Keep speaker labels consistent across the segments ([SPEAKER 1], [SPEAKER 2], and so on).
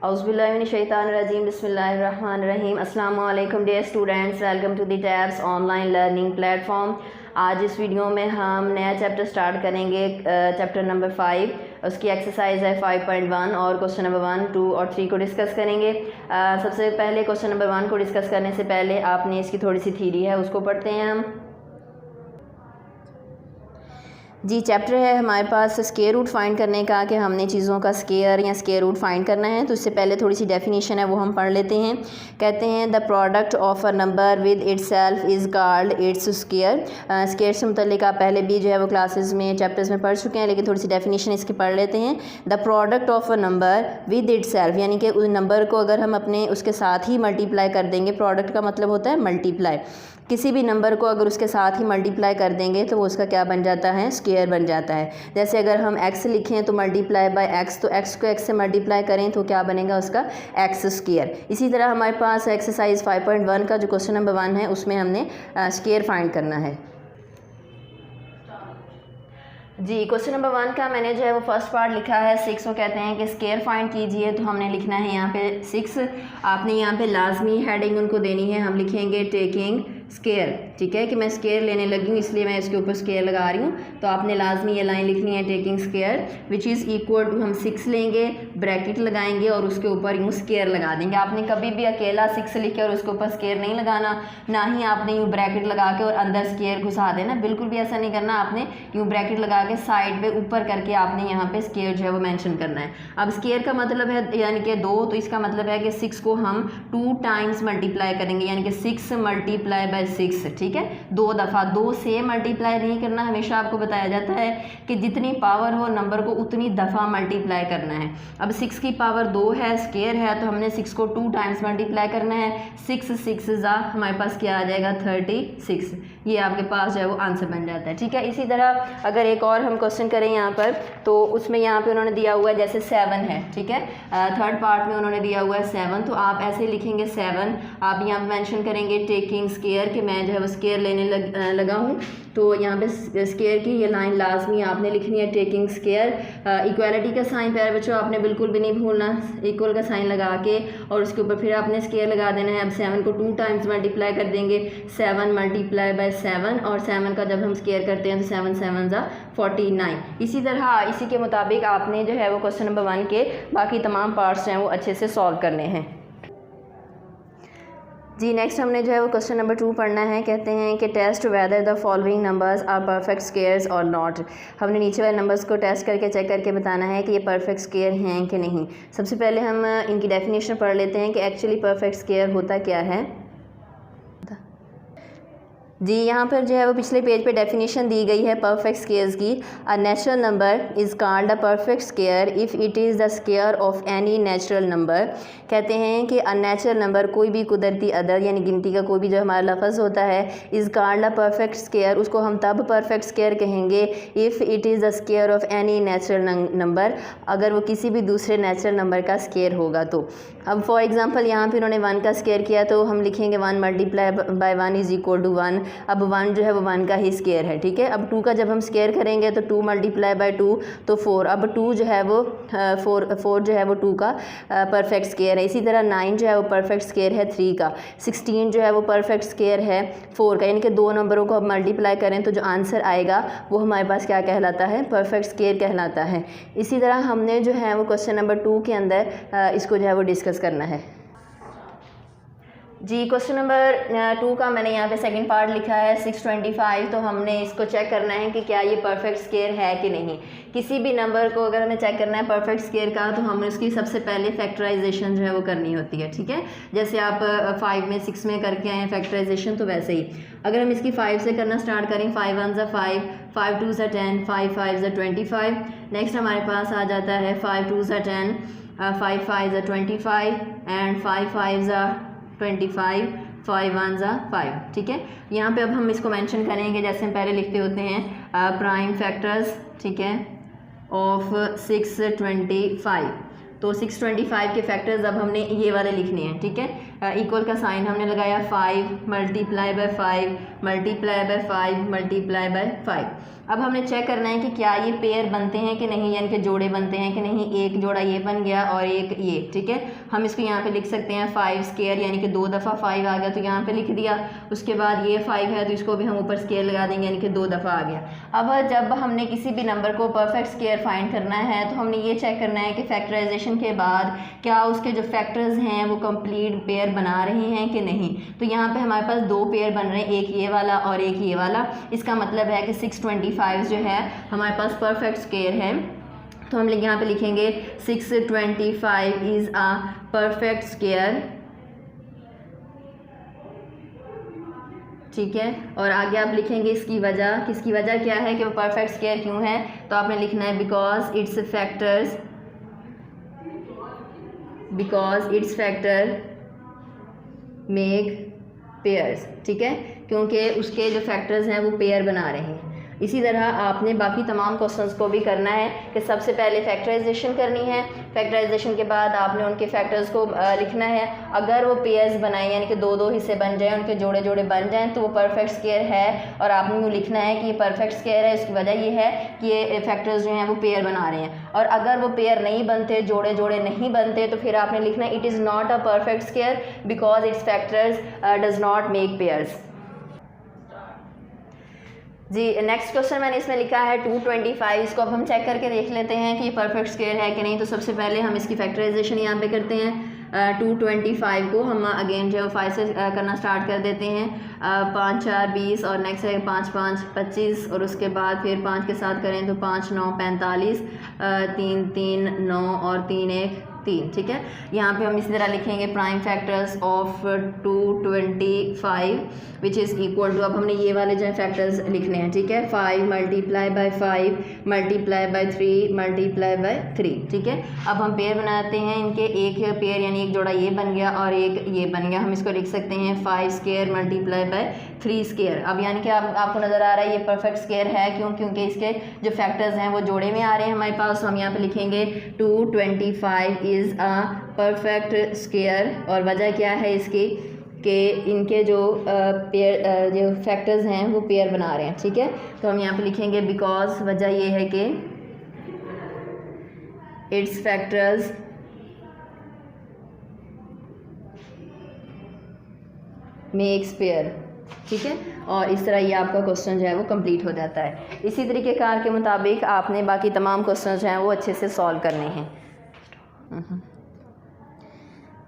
[SPEAKER 1] औज़ुबिल्लाहिमिनश्शैतानिर्रजीम बिस्मिल्लाहिर्रहमानिर्रहीम। अस्सलाम वालेकुम dear students, welcome to the Tabs online learning platform. आज इस वीडियो में हम नया चैप्टर स्टार्ट करेंगे, चैप्टर नंबर 5। उसकी एक्सरसाइज है 5.1 और क्वेश्चन नंबर 1, 2 और 3 को डिस्कस करेंगे। सबसे पहले क्वेश्चन नंबर 1 को डिस्कस करने से पहले आपने इसकी थोड़ी सी थ्योरी है उसको पढ़ते हैं हम। जी, चैप्टर है हमारे पास स्क्वायर रूट फाइंड करने का, कि हमने चीज़ों का स्क्वायर या स्क्वायर रूट फाइंड करना है। तो इससे पहले थोड़ी सी डेफिनेशन है वो हम पढ़ लेते हैं। कहते हैं the product of a number with itself is called its square. Square से मुतल्लिक आप पहले भी जो है वो क्लासेस में चैप्टर्स में पढ़ चुके हैं, लेकिन थोड़ी सी डेफिनेशन इसकी पढ़ लेते हैं। The product of a number with itself, यानी कि उस नंबर को अगर हम अपने उसके साथ ही मल्टीप्लाई कर देंगे, प्रोडक्ट का मतलब होता है मल्टीप्लाई। किसी भी नंबर को अगर उसके साथ ही मल्टीप्लाई कर देंगे तो वो उसका क्या बन जाता है, स्क्वायर बन जाता है। जैसे अगर हम x लिखें तो मल्टीप्लाई बाय x, तो x को x से मल्टीप्लाई करें तो क्या बनेगा उसका x स्क्वायर। इसी तरह हमारे पास एक्सरसाइज 5.1 का जो क्वेश्चन नंबर 1 है उसमें हमने स्क्वायर फाइंड करना है। जी, क्वेश्चन नंबर 1 का मैंने जो है वो फर्स्ट पार्ट लिखा है 6। वो कहते हैं कि स्क्वायर फाइंड कीजिए, तो हमने लिखना है यहाँ पे 6। आपने यहाँ पे लाजमी हेडिंग उनको देनी है, हम लिखेंगे टेकिंग स्क्वायर। ठीक है, कि मैं स्क्वायर लेने लगी हूँ इसलिए मैं इसके ऊपर स्क्वायर लगा रही हूँ। तो आपने लाजमी ये लाइन लिखनी है taking square which is equal to, हम 6 लेंगे, ब्रैकेट लगाएंगे और उसके ऊपर यूँ स्क्वायर लगा देंगे। आपने कभी भी अकेला 6 लिखे और उसके ऊपर स्क्वायर नहीं लगाना, ना ही आपने यूँ ब्रैकेट लगा के और अंदर स्क्वायर घुसा देना, बिल्कुल भी ऐसा नहीं करना। आपने यूँ ब्रैकेट लगा के साइड पे ऊपर करके आपने यहाँ पे स्क्वायर जो है वो मेंशन करना है। अब स्क्वायर का मतलब है यानी कि 2, तो इसका मतलब है कि 6 को हम 2 टाइम्स मल्टीप्लाई करेंगे, यानी कि 6 मल्टीप्लाई बाय 6। ठीक है, 2 दफ़ा, 2 से मल्टीप्लाई नहीं करना। हमेशा आपको बताया जाता है कि जितनी पावर हो नंबर को उतनी दफ़ा मल्टीप्लाई करना है। अब 6 की पावर 2 है, स्क्वायर है, तो हमने 6 को 2 टाइम्स मल्टीप्लाई करना है। 6 6 जा हमारे पास क्या आ जाएगा 36। ये आपके पास जो है वो आंसर बन जाता है। ठीक है, इसी तरह अगर एक और हम क्वेश्चन करें यहाँ पर, तो उसमें यहाँ पे उन्होंने दिया हुआ है जैसे 7 है। ठीक है, थर्ड पार्ट में उन्होंने दिया हुआ है 7, तो आप ऐसे लिखेंगे 7। आप यहाँ पे मेंशन करेंगे टेकिंग स्क्वायर, कि मैं जो है वो स्क्वायर लेने लगा हूँ। तो यहाँ पे स्क्वायर की ये लाइन लाजमी आपने लिखनी है टेकिंग स्क्वायर। इक्वालिटी का साइन प्यारे बच्चों आपने बिल्कुल भी नहीं भूलना, इक्वल का साइन लगा के और उसके ऊपर फिर आपने स्क्वायर लगा देना है। अब 7 को 2 टाइम्स मल्टीप्लाई कर देंगे, 7 मल्टीप्लाई बाय 7, और 7 का जब हम स्क्वायर करते हैं तो 7 7 जा 49। इसी तरह इसी के मुताबिक आपने जो है वो क्वेश्चन नंबर 1 के बाकी तमाम पार्ट्स हैं वो अच्छे से सॉल्व करने हैं। जी, नेक्स्ट हमने जो है वो क्वेश्चन नंबर 2 पढ़ना है। कहते हैं कि test whether the following numbers are perfect squares और नॉट। हमने नीचे वाले नंबर्स को टेस्ट करके चेक करके बताना है कि ये परफेक्ट स्क्वायर हैं कि नहीं। सबसे पहले हम इनकी डेफिनेशन पढ़ लेते हैं कि एक्चुअली परफेक्ट स्क्वायर होता क्या है। जी, यहाँ पर जो है वो पिछले पेज पे डेफिनेशन दी गई है परफेक्ट स्क्वायर्स की। A natural number is called a perfect square if it is the square of any natural number. कहते हैं कि अननेचुरल नंबर, कोई भी कुदरती अदद यानी गिनती का कोई भी जो हमारा लफ्ज़ होता है, is called a perfect square, उसको हम तब परफेक्ट स्क्वायर कहेंगे if it is the square of any natural number, अगर वो किसी भी दूसरे नेचुरल नंबर का स्क्वायर होगा तो। अब फॉर एग्जांपल यहाँ पे उन्होंने 1 का स्क्वायर किया, तो हम लिखेंगे 1 multiply by 1 is equal to 1। अब 1 जो है वो 1 का ही स्क्वायर है। ठीक है, अब 2 का जब हम स्क्वायर करेंगे तो 2 मल्टीप्लाई बाय 2 तो 4। अब 2 जो है वो 4 जो है वो 2 का परफेक्ट स्क्वायर है। इसी तरह 9 जो है वो परफेक्ट स्क्वायर है 3 का। 16 जो है वो परफेक्ट स्क्वायर है 4 का। यानी कि 2 नंबरों को अब मल्टीप्लाई करें तो जो आंसर आएगा वो हमारे पास क्या कहलाता है, परफेक्ट स्क्वायर कहलाता है। इसी तरह हमने जो है वो क्वेश्चन नंबर 2 के अंदर इसको जो है वो डिस्कस करना है। जी, क्वेश्चन नंबर 2 का मैंने यहाँ पे सेकंड पार्ट लिखा है 625। तो हमने इसको चेक करना है कि क्या ये परफेक्ट स्क्वायर है कि नहीं। किसी भी नंबर को अगर हमें चेक करना है परफेक्ट स्क्वायर का, तो हमें उसकी सबसे पहले फैक्टराइजेशन जो है वो करनी होती है। ठीक है, जैसे आप 5 में 6 में करके आए फैक्टराइजेशन, तो वैसे ही अगर हम इसकी 5 से करना स्टार्ट करें, 5 1 जा 5, 5 2 जा 10, 5 5 जा 25। नेक्स्ट हमारे पास आ जाता है 5 2 जा 10, 5 5 जा 25 एंड 5 5 जा 25, 5 1 जा 5। ठीक है, यहाँ पे अब हम इसको मेंशन करेंगे जैसे हम पहले लिखते होते हैं प्राइम फैक्टर्स। ठीक है, ऑफ 625। तो 625 के फैक्टर्स अब हमने ये वाले लिखने हैं। ठीक है, इक्वल का साइन हमने लगाया 5 multiply by 5 multiply by 5 multiply by 5। अब हमने चेक करना है कि क्या ये पेयर बनते हैं कि नहीं, यानी कि जोड़े बनते हैं कि नहीं। एक जोड़ा ये बन गया और एक ये, ठीक है। हम इसको यहाँ पे लिख सकते हैं 5 स्क्वायर, यानी कि 2 दफ़ा 5 आ गया तो यहाँ पे लिख दिया। उसके बाद ये 5 है तो इसको भी हम ऊपर स्क्वायर लगा देंगे, यानी कि 2 दफ़ा आ गया। अब जब हमने किसी भी नंबर को परफेक्ट स्क्वायर फाइंड करना है तो हमने ये चेक करना है कि फैक्टराइजेशन के बाद क्या उसके जो फैक्टर्स हैं वो कंप्लीट पेयर बना रहे हैं कि नहीं। तो यहाँ पे हमारे पास 2 पेयर बन रहे हैं, एक ये वाला और एक ये वाला। इसका मतलब है कि 625 जो है हमारे पास परफेक्ट स्क्वायर है। तो हम यहाँ पे लिखेंगे 625 इज़ अ परफेक्ट स्क्वायर, ठीक है। और आगे आप लिखेंगे इसकी वजह, किसकी वजह क्या है कि वो परफेक्ट स्क्वायर क्यों है। तो आपने लिखना है because it's factor make pairs, ठीक है, क्योंकि उसके जो फैक्टर्स हैं वो पेयर बना रहे हैं। इसी तरह आपने बाकी तमाम क्वेश्चंस को भी करना है कि सबसे पहले फैक्टराइजेशन करनी है, फैक्टराइजेशन के बाद आपने उनके फैक्टर्स को लिखना है। अगर वो पेयर्स बनाए यानी कि 2-2 हिस्से बन जाएं, उनके जोड़े जोड़े बन जाएं तो वो परफेक्ट स्क्वायर है। और आपने वो लिखना है कि ये परफेक्ट स्क्वायर है, इसकी वजह ये है कि ये फैक्टर्स जो हैं वो पेयर बना रहे हैं। और अगर वो पेयर नहीं बनते, जोड़े जोड़े नहीं बनते, तो फिर आपने लिखना है it is not a perfect square because its factors does not make pairs. जी नेक्स्ट क्वेश्चन मैंने इसमें लिखा है 225। इसको अब हम चेक करके देख लेते हैं कि ये परफेक्ट स्क्वायर है कि नहीं। तो सबसे पहले हम इसकी फैक्टराइजेशन यहाँ पे करते हैं। 225 को हम अगेन जो 5 से करना स्टार्ट कर देते हैं। 5 4 20 और नेक्स्ट है 5 5 25 और उसके बाद फिर 5 के साथ करें तो 5 9 45, 3 3 9 और 3 1 3, ठीक है। यहाँ पे हम इसी तरह लिखेंगे prime factors of 225 which is equal to, अब हमने ये वाले जो है फैक्टर्स लिखने हैं, ठीक है। 5 multiply by 5 multiply by 3 multiply by 3, ठीक है। अब हम पेयर बनाते हैं इनके, एक पेयर यानी एक जोड़ा ये बन गया और एक ये बन गया। हम इसको लिख सकते हैं 5 स्क्वायर मल्टीप्लाई बाय 3 स्क्वायर। अब यानी कि आपको नज़र आ रहा है ये परफेक्ट स्क्वायर है, क्यों, क्योंकि इसके जो फैक्टर्स हैं वो जोड़े में आ रहे हैं हमारे पास। तो हम यहाँ पे लिखेंगे 225 इज़ अ परफेक्ट स्क्वायर। और वजह क्या है इसकी कि इनके जो पेयर जो फैक्टर्स हैं वो पेयर बना रहे हैं, ठीक है। तो हम यहाँ पे लिखेंगे बिकॉज, वजह ये है कि इट्स फैक्टर्स मेक्स पेयर, ठीक है। और इस तरह ये आपका क्वेश्चन जो है वो कंप्लीट हो जाता है। इसी तरीके कार के मुताबिक आपने बाकी तमाम क्वेश्चन जो हैं वो अच्छे से सॉल्व करने हैं।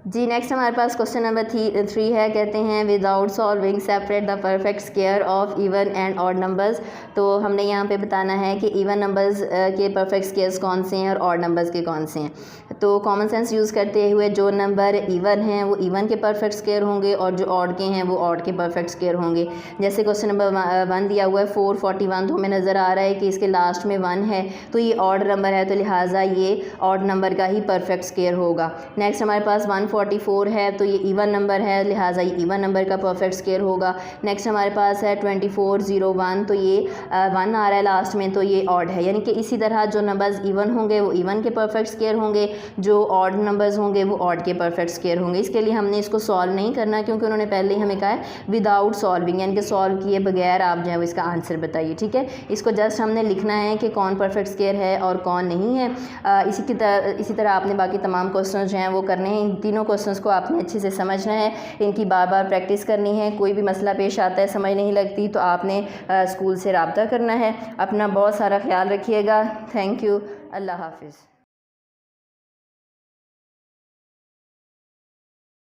[SPEAKER 1] जी नेक्स्ट हमारे पास क्वेश्चन नंबर 3 है। कहते हैं without solving separate the perfect square of even and odd numbers. तो हमने यहाँ पे बताना है कि इवन नंबर्स के परफेक्ट स्क्वायर्स कौन से हैं और ऑड नंबर्स के कौन से हैं। तो कॉमन सेंस यूज़ करते हुए जो नंबर इवन हैं वो इवन के परफेक्ट स्क्वायर होंगे और जो ऑड के हैं वो ऑड के परफेक्ट स्क्वायर होंगे। जैसे क्वेश्चन नंबर 1 दिया हुआ है 441, तो हमें नज़र आ रहा है कि इसके लास्ट में 1 है तो ये ऑड नंबर है, तो लिहाजा ये ऑड नंबर का ही परफेक्ट स्क्वायर होगा। नेक्स्ट हमारे पास 144 है तो ये इवन नंबर है, लिहाजा ये इवन नंबर का परफेक्ट स्क्वायर होगा। नेक्स्ट हमारे पास है 2401, तो ये 1 आ रहा है लास्ट में, तो ये ऑड है। यानी कि इसी तरह जो नंबर्स इवन होंगे वो इवन के परफेक्ट स्क्वायर होंगे, जो ऑड नंबर्स होंगे वो ऑड के परफेक्ट स्क्वायर होंगे। इसके लिए हमने इसको सॉल्व नहीं करना क्योंकि उन्होंने पहले ही हमें कहा है विदाउट सॉल्विंग, यानी कि सॉल्व किए बगैर आप जो है इसका आंसर बताइए, ठीक है। इसको जस्ट हमने लिखना है कि कौन परफेक्ट स्क्वायर है और कौन नहीं है। इसी तरह आपने बाकी तमाम क्वेश्चन जो हैं वो करने हैं। इन तीनों क्वेश्चंस को आपने अच्छे से समझना है, इनकी बार बार प्रैक्टिस करनी है। कोई भी मसला पेश आता है, समझ नहीं लगती, तो आपने स्कूल से रब्ता करना है। अपना बहुत सारा ख्याल रखिएगा। Thank you. अल्लाह हाफिज़।